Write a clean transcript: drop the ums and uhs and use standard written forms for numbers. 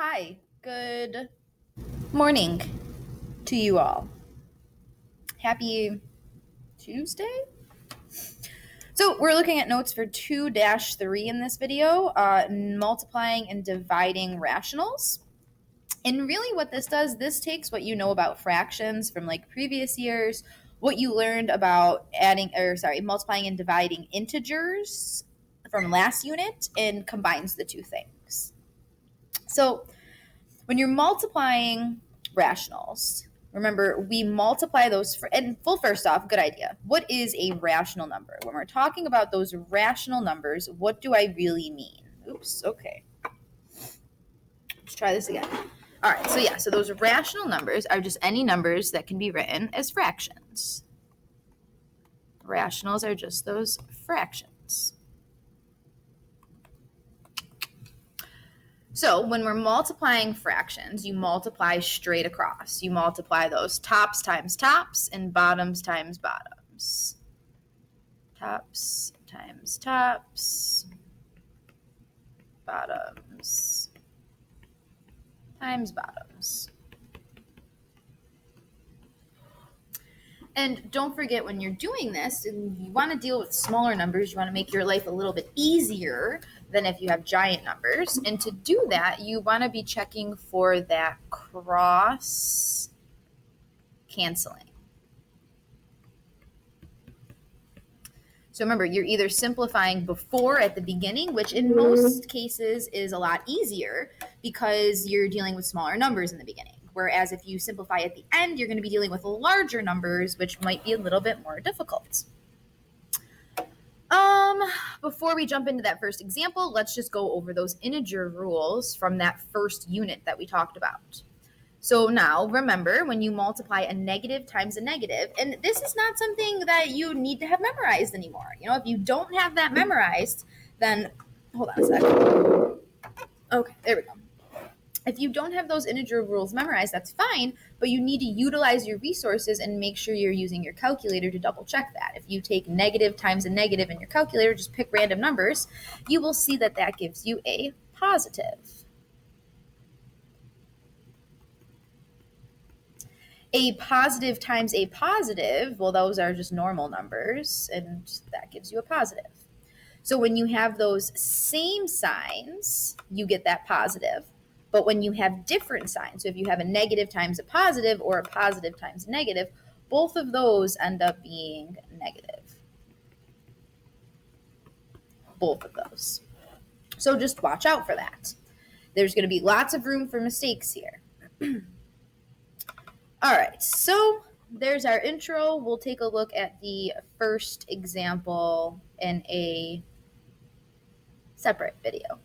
Hi, good morning to you all. Happy Tuesday? So we're looking at notes for 2-3 in this video, multiplying and dividing rationals. And really what this does, this takes what you know about fractions from like previous years, what you learned about multiplying and dividing integers from last unit, and combines the two things. So when you're multiplying rationals, remember we multiply those first off, good idea. What is a rational number? When we're talking about those rational numbers, what do I really mean? Oops, okay. Let's try this again. All right, so those rational numbers are just any numbers that can be written as fractions. Rationals are just those fractions. So when we're multiplying fractions, you multiply straight across. You multiply those tops times tops and bottoms times bottoms. Tops times tops, bottoms times bottoms. And don't forget, when you're doing this, and you want to deal with smaller numbers, you want to make your life a little bit easier than if you have giant numbers. And to do that, you want to be checking for that cross canceling. So remember, you're either simplifying before at the beginning, which in most cases is a lot easier because you're dealing with smaller numbers in the beginning. Whereas if you simplify at the end, you're going to be dealing with larger numbers, which might be a little bit more difficult. Before we jump into that first example, let's just go over those integer rules from that first unit that we talked about. So now remember, when you multiply a negative times a negative, and this is not something that you need to have memorized anymore. You know, if you don't have that memorized, then hold on a second. Okay, there we go. If you don't have those integer rules memorized, that's fine, but you need to utilize your resources and make sure you're using your calculator to double check that. If you take negative times a negative in your calculator, just pick random numbers, you will see that that gives you a positive. A positive times a positive, well, those are just normal numbers, and that gives you a positive. So when you have those same signs, you get that positive. But when you have different signs, so if you have a negative times a positive or a positive times a negative, both of those end up being negative. Both of those. So just watch out for that. There's going to be lots of room for mistakes here. All right, so there's our intro. We'll take a look at the first example in a separate video.